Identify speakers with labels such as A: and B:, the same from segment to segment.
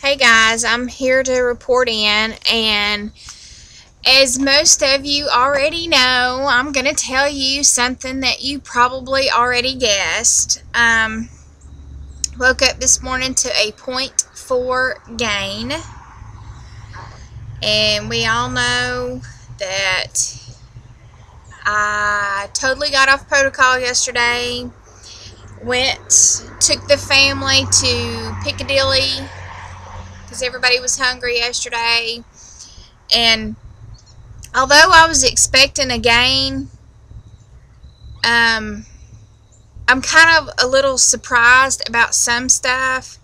A: Hey guys, I'm here to report in, and as most of you already know, I'm going to tell you something that you probably already guessed. Woke up this morning to a 0.4 gain, and we all know that I totally got off protocol yesterday. Took the family to Piccadilly because everybody was hungry yesterday, and although I was expecting a gain, I'm kind of a little surprised about some stuff.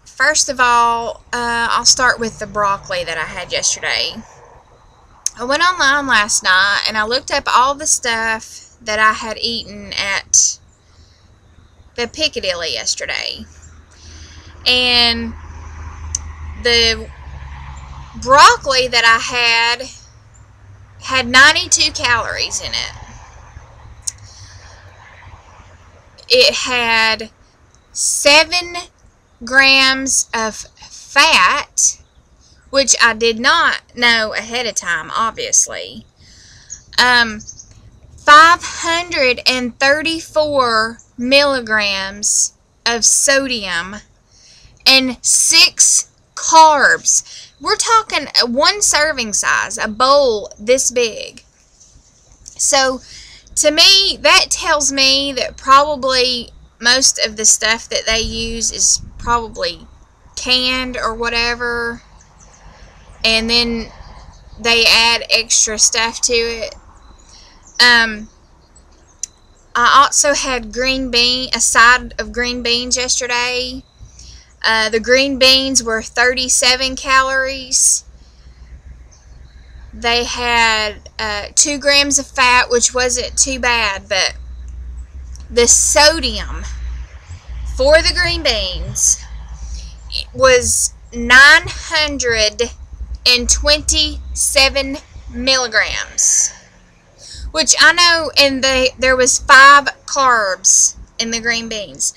A: First of all, I'll start with the broccoli that I had yesterday. I went online last night and I looked up all the stuff that I had eaten at the Piccadilly yesterday, and the broccoli that I had 92 calories in it. It had 7 grams of fat, which I did not know ahead of time, obviously. 534 milligrams of sodium and 6 carbs. We're talking one serving size, a bowl this big. So to me, that tells me that probably most of the stuff that they use is probably canned or whatever, and then they add extra stuff to it. I also had a side of green beans yesterday. The green beans were 37 calories. They had 2 grams of fat, which wasn't too bad, but the sodium for the green beans was 927 milligrams, which I know, and there was 5 carbs in the green beans.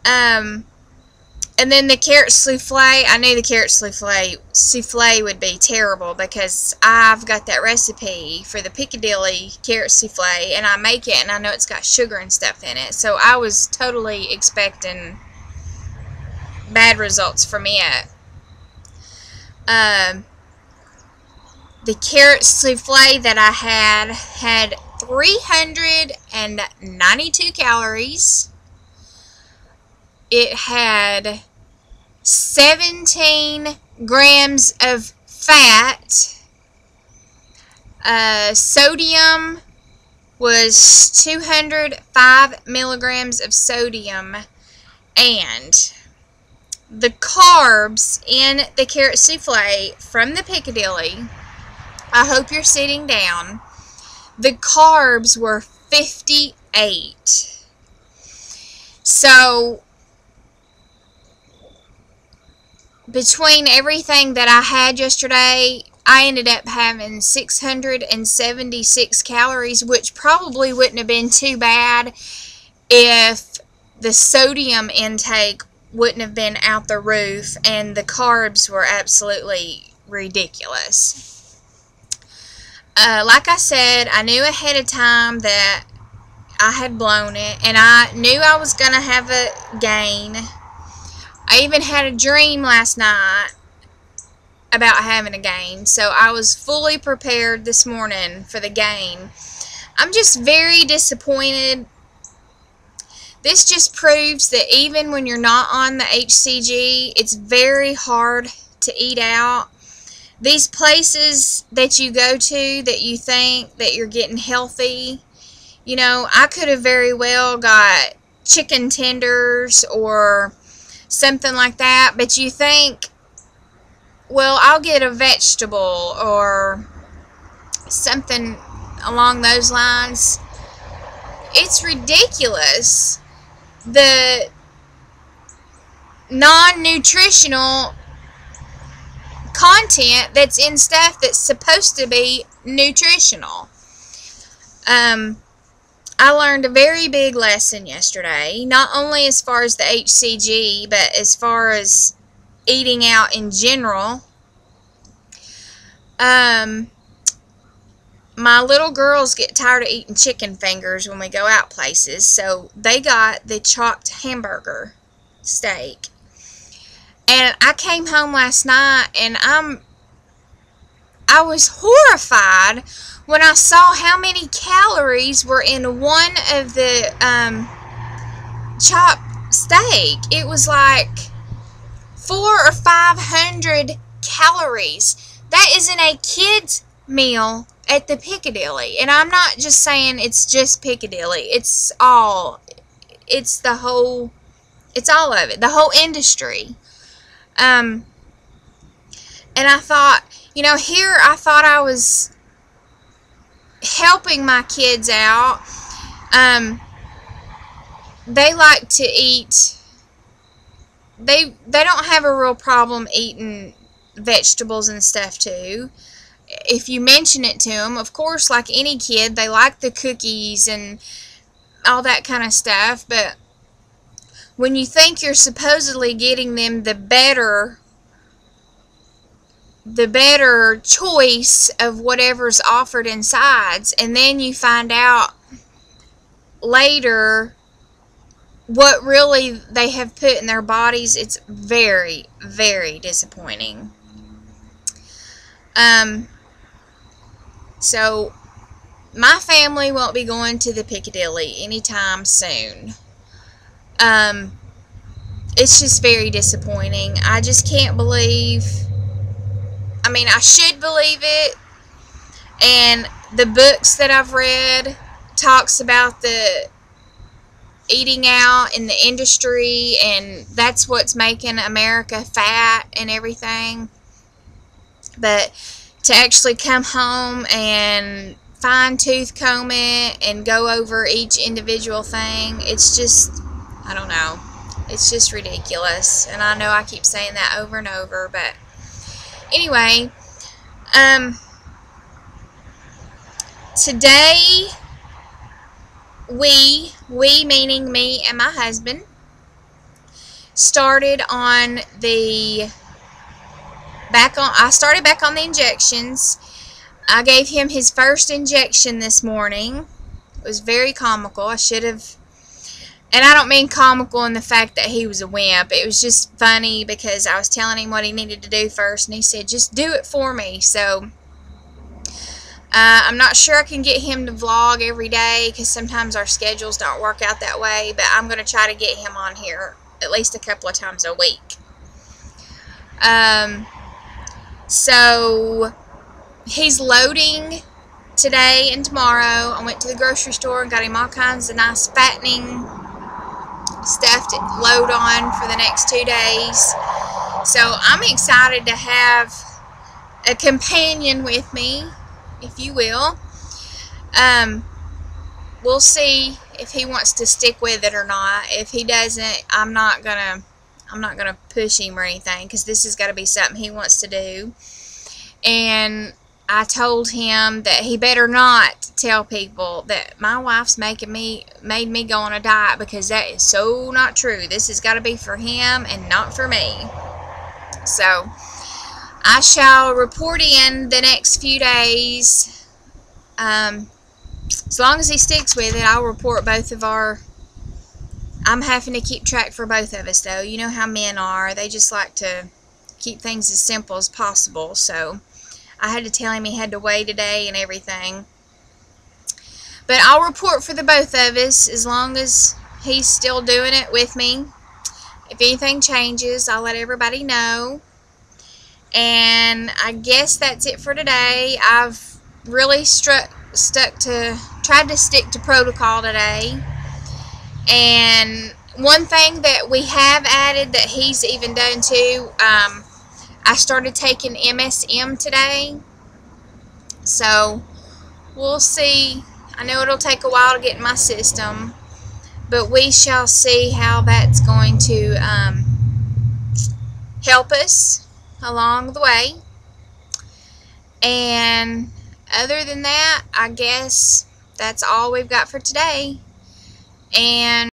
A: And then the carrot souffle, I knew the carrot souffle would be terrible because I've got that recipe for the Piccadilly carrot souffle, and I make it, and I know it's got sugar and stuff in it. So I was totally expecting bad results from it. The carrot souffle that I had 392 calories. It had 17 grams of fat. Sodium was 205 milligrams of sodium, and the carbs in the carrot souffle from the Piccadilly, I hope you're sitting down, the carbs were 58. So between everything that I had yesterday, I ended up having 676 calories, which probably wouldn't have been too bad if the sodium intake wouldn't have been out the roof and the carbs were absolutely ridiculous. Like I said, I knew ahead of time that I had blown it, and I knew I was going to have a gain. I even had a dream last night about having a gain, so I was fully prepared this morning for the gain. I'm just very disappointed. This just proves that even when you're not on the HCG, it's very hard to eat out. These places that you go to that you think that you're getting healthy, you know, I could have very well got chicken tenders or something like that, but you think, well, I'll get a vegetable or something along those lines. It's ridiculous. The non-nutritional content that's in stuff that's supposed to be nutritional. I learned a very big lesson yesterday, not only as far as the HCG, but as far as eating out in general. My little girls get tired of eating chicken fingers when we go out places, so they got the chopped hamburger steak. And I came home last night and I was horrified when I saw how many calories were in one of the chopped steak. It was like 400 or 500 calories. That isn't a kid's meal at the Piccadilly. And I'm not just saying it's just Piccadilly. It's all of it, the whole industry. And I thought, here I thought I was helping my kids out. They like to eat, they don't have a real problem eating vegetables and stuff too. If you mention it to them, of course, like any kid, they like the cookies and all that kind of stuff, but when you think you're supposedly getting them the better choice of whatever's offered in sides, and then you find out later what really they have put in their bodies, it's very, very disappointing. So my family won't be going to the Piccadilly anytime soon. It's just very disappointing. I just can't believe, I should believe it, and the books that I've read talks about the eating out in the industry, and that's what's making America fat and everything. But to actually come home and fine-tooth comb it and go over each individual thing, it's just, I don't know, it's just ridiculous. And I know I keep saying that over and over, but anyway, today we meaning me and my husband, started on the I started back on the injections. I gave him his first injection this morning. It was very comical. I should have, and I don't mean comical in the fact that he was a wimp. It was just funny because I was telling him what he needed to do first, and he said, just do it for me. So I'm not sure I can get him to vlog every day because sometimes our schedules don't work out that way, but I'm going to try to get him on here at least a couple of times a week. So he's loading today and tomorrow. I went to the grocery store and got him all kinds of nice fattening stuff to load on for the next 2 days. So I'm excited to have a companion with me, if you will. We'll see if he wants to stick with it or not. If he doesn't, I'm not gonna push him or anything, because this has got to be something he wants to do. And I told him that he better not tell people that my wife's made me go on a diet, because that is so not true. This has got to be for him and not for me. So I shall report in the next few days. As long as he sticks with it, I'll report both of our... I'm having to keep track for both of us, though. You know how men are. They just like to keep things as simple as possible. So I had to tell him he had to weigh today and everything. But I'll report for the both of us as long as he's still doing it with me. If anything changes, I'll let everybody know. And I guess that's it for today. I've really tried to stick to protocol today. And one thing that we have added that he's even done too, I started taking MSM today. So we'll see. I know it'll take a while to get in my system, but we shall see how that's going to help us along the way. And other than that, I guess that's all we've got for today. And